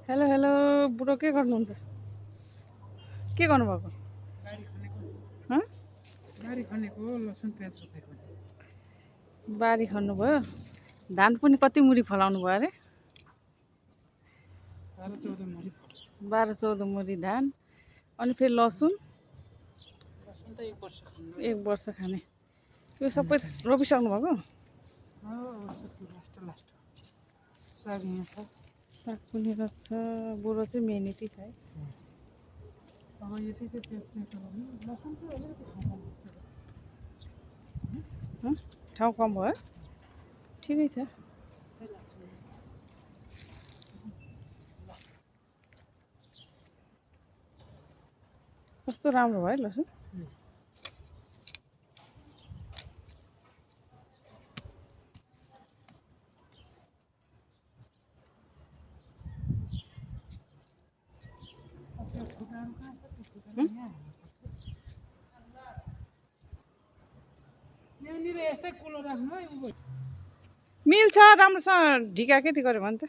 Hello hello बुढो के गर्नुहुन्छ? के गर्नुभएको? हँ बारी खनेको लसुन प्याज रोपेको बारी खन्नुभयो। धान पनि कति मुरी फलाउनु भयो अरे? 12-14 मुरी 12-14 मुरी धान। अनि फेरि लसुन लसुन त 1 वर्ष खानु 1 वर्ष खाने। यो सबै रोपिसक्नु भएको? लास्ट साग यहाँ छ। साग पनि रहेछ। बुढो चाहिँ मेहनती छ है। अब यति चाहिँ प्याज रोप्नु लसुन चाहिँ अलिकति हँ? ठाउँ कम भयो? ठिकै छ। कस्तो राम्रो भयो लसुन। यहाँनिर यस्तै कुलो राख्नु है। मिल्छ राम्रोसँग ढिका के गऱ्यो भने त